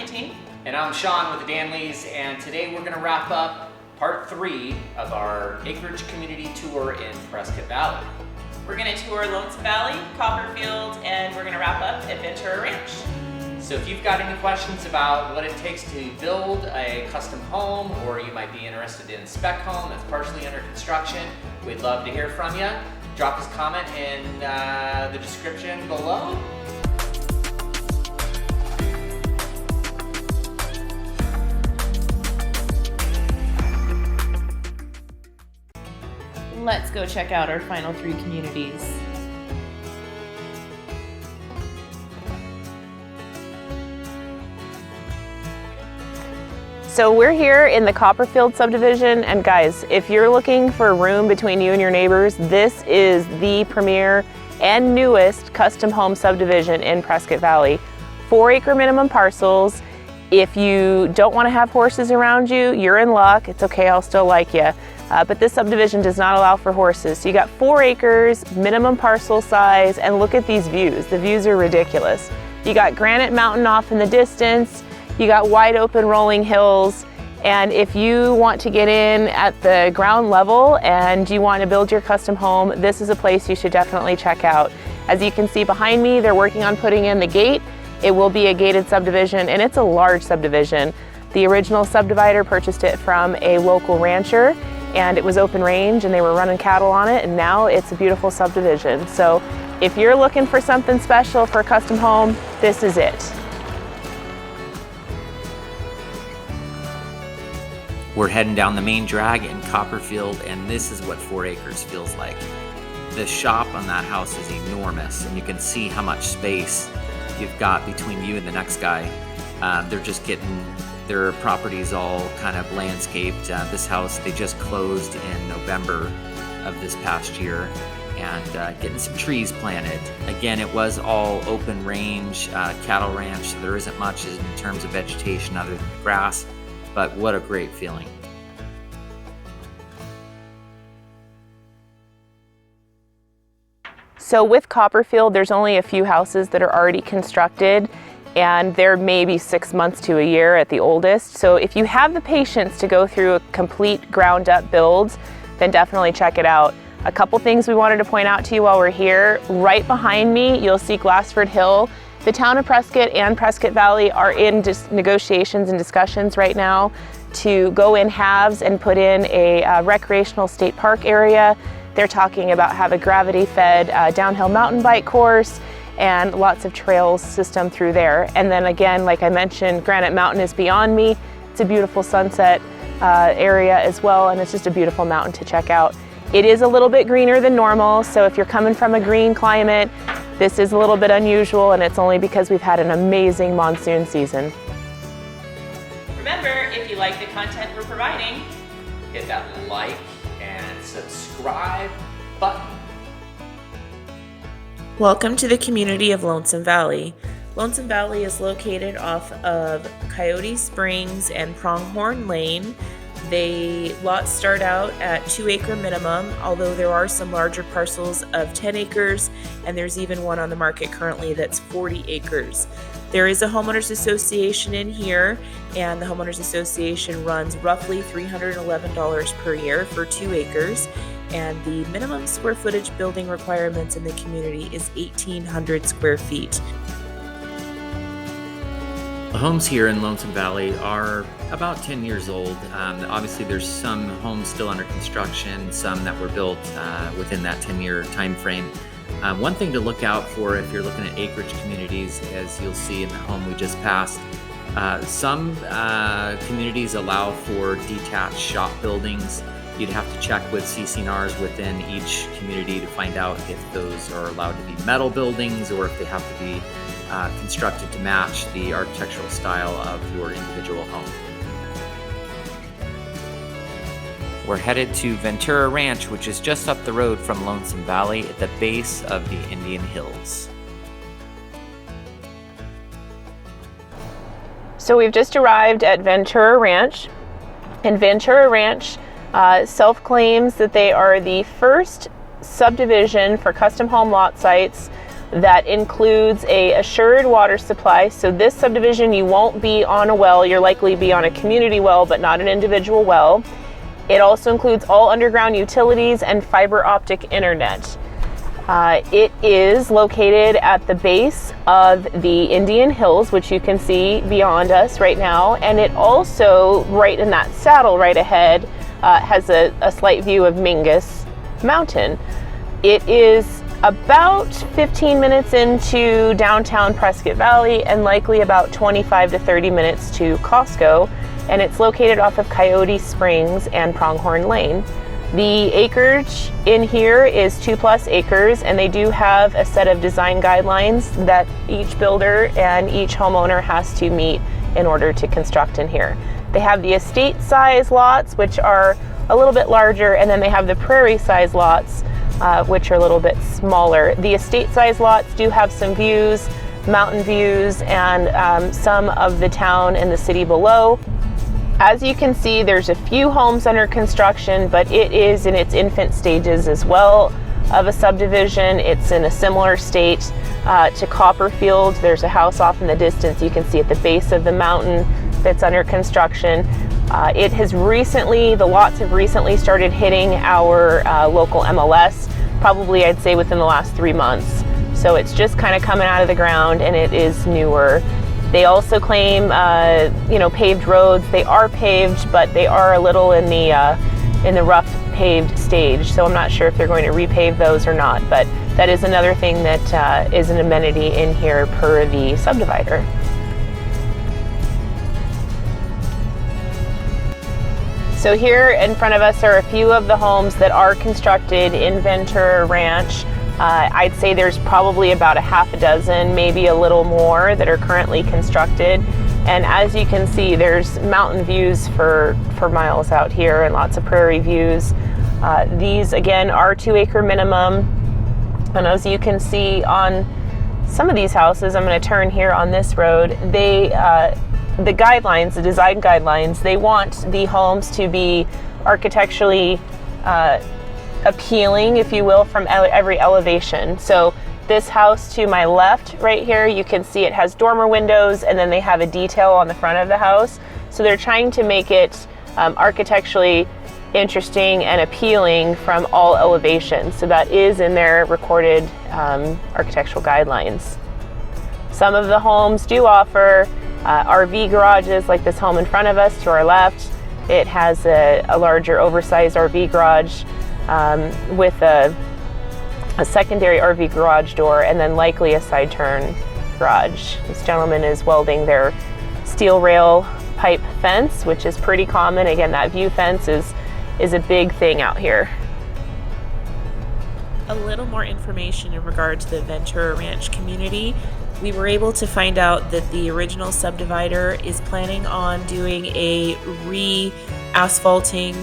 Danley team. And I'm Shawn with the Danleys, and today we're going to wrap up part 3 of our acreage community tour in Prescott Valley. We're going to tour Lonesome Valley, Copperfield, and we're going to wrap up at Ventura Ranch. So if you've got any questions about what it takes to build a custom home, or you might be interested in a spec home that's partially under construction, we'd love to hear from you. Drop us a comment in the description below. Let's go check out our final 3 communities. So we're here in the Copperfield subdivision, and guys, if you're looking for room between you and your neighbors, this is the premier and newest custom home subdivision in Prescott Valley. 4-acre minimum parcels. If you don't want to have horses around you, you're in luck. It's okay, I'll still like you. But this subdivision does not allow for horses. So you got 4 acres, minimum parcel size, and look at these views. The views are ridiculous. You got Granite Mountain off in the distance. You got wide open rolling hills, and if you want to get in at the ground level and you want to build your custom home, this is a place you should definitely check out. As you can see behind me, they're working on putting in the gate. It will be a gated subdivision, and it's a large subdivision. The original subdivider purchased it from a local rancher, and it was open range and they were running cattle on it, and now it's a beautiful subdivision. So if you're looking for something special for a custom home, this is it. We're heading down the main drag in Copperfield, and this is what 4 acres feels like. The shop on that house is enormous, and you can see how much space you've got between you and the next guy. They're just getting their properties all kind of landscaped. This house, they just closed in November of this past year, and getting some trees planted. Again, it was all open range, cattle ranch, so there isn't much in terms of vegetation other than grass. But what a great feeling. So with Copperfield, there's only a few houses that are already constructed, and they're maybe 6 months to a year at the oldest. So if you have the patience to go through a complete ground up build, then definitely check it out. A couple things we wanted to point out to you while we're here. Right behind me, you'll see Glassford Hill. The town of Prescott and Prescott Valley are in negotiations and discussions right now to go in halves and put in a recreational state park area. They're talking about have a gravity-fed downhill mountain bike course and lots of trails system through there. And then again, like I mentioned, Granite Mountain is beyond me. It's a beautiful sunset area as well, and it's just a beautiful mountain to check out. It is a little bit greener than normal, so if you're coming from a green climate, this is a little bit unusual, and it's only because we've had an amazing monsoon season. Remember, if you like the content we're providing, hit that like and subscribe button. Welcome to the community of Lonesome Valley. Lonesome Valley is located off of Coyote Springs and Pronghorn Lane. The lots start out at 2-acre minimum, although there are some larger parcels of 10 acres, and there's even one on the market currently that's 40 acres. There is a homeowners association in here, and the homeowners association runs roughly $311 per year for 2 acres, and the minimum square footage building requirements in the community is 1,800 square feet. The homes here in Lonesome Valley are about 10 years old. Obviously, there's some homes still under construction, some that were built within that 10-year time frame. One thing to look out for if you're looking at acreage communities, as you'll see in the home we just passed, some communities allow for detached shop buildings. You'd have to check with CC&Rs within each community to find out if those are allowed to be metal buildings or if they have to be constructed to match the architectural style of your individual home. We're headed to Ventura Ranch, which is just up the road from Lonesome Valley at the base of the Indian Hills. so we've just arrived at Ventura Ranch, and Ventura Ranch self-claims that they are the first subdivision for custom home lot sites that includes a assured water supply. So this subdivision, you won't be on a well, you'll likely be on a community well, but not an individual well. It also includes all underground utilities and fiber optic internet. It is located at the base of the Indian Hills, which you can see beyond us right now. And it also, right in that saddle right ahead, has a slight view of Mingus Mountain. It is about 15 minutes into downtown Prescott Valley and likely about 25 to 30 minutes to Costco. And it's located off of Coyote Springs and Pronghorn Lane. The acreage in here is 2+ acres, and they do have a set of design guidelines that each builder and each homeowner has to meet in order to construct in here. They have the estate size lots, which are a little bit larger, and then they have the prairie size lots, which are a little bit smaller. The estate size lots do have some views, mountain views, and some of the town and the city below. As you can see, there's a few homes under construction, but it is in its infant stages as well of a subdivision. It's in a similar state to Copperfield. There's a house off in the distance you can see at the base of the mountain that's under construction. The lots have recently started hitting our local MLS, probably I'd say within the last 3 months. So it's just kind of coming out of the ground, and it is newer. They also claim, paved roads. They are paved, but they are a little in the rough paved stage. So I'm not sure if they're going to repave those or not. But that is another thing that is an amenity in here per the subdivider. So here in front of us are a few of the homes that are constructed in Ventura Ranch. I'd say there's probably about a half a dozen, maybe a little more, that are currently constructed. And as you can see, there's mountain views for miles out here and lots of prairie views. These again are 2-acre minimum. And as you can see on some of these houses, I'm going to turn here on this road, the guidelines, the design guidelines, they want the homes to be architecturally appealing, if you will, from every elevation. So this house to my left right here, you can see it has dormer windows, and then they have a detail on the front of the house. So they're trying to make it architecturally interesting and appealing from all elevations. So that is in their recorded architectural guidelines. Some of the homes do offer RV garages, like this home in front of us to our left. It has a larger oversized RV garage with a secondary RV garage door, and then likely a side turn garage. This gentleman is welding their steel rail pipe fence, which is pretty common. Again, that view fence is a big thing out here. A little more information in regard to the Ventura Ranch community. We were able to find out that the original subdivider is planning on doing a re-asphalting,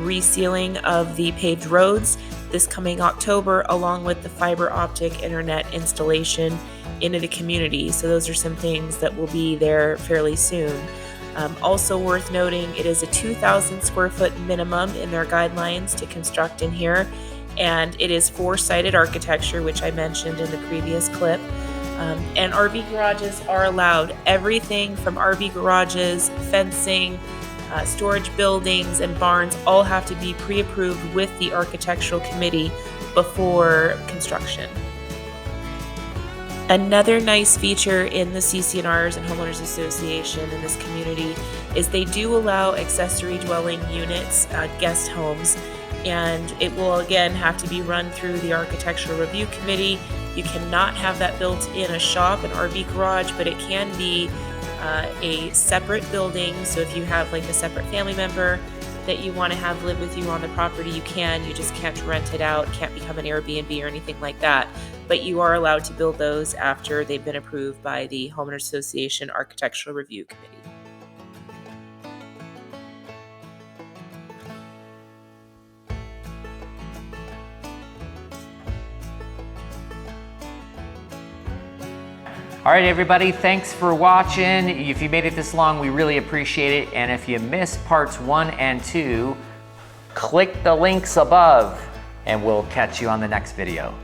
resealing of the paved roads this coming October, along with the fiber optic internet installation into the community. So those are some things that will be there fairly soon. Also worth noting, it is a 2,000 square foot minimum in their guidelines to construct in here, and it is 4-sided architecture, which I mentioned in the previous clip. And RV garages are allowed. Everything from RV garages, fencing, storage buildings, and barns all have to be pre-approved with the architectural committee before construction. Another nice feature in the CC&Rs and Homeowners Association in this community is they do allow accessory dwelling units, guest homes, and it will again have to be run through the architectural review committee. You cannot have that built in a shop, an RV garage, but it can be a separate building. So if you have like a separate family member that you want to have live with you on the property, you can. You just can't rent it out, can't become an Airbnb or anything like that. But you are allowed to build those after they've been approved by the Homeowners Association Architectural Review Committee. All right, everybody, thanks for watching. If you made it this long, we really appreciate it. And if you missed parts 1 and 2, click the links above and we'll catch you on the next video.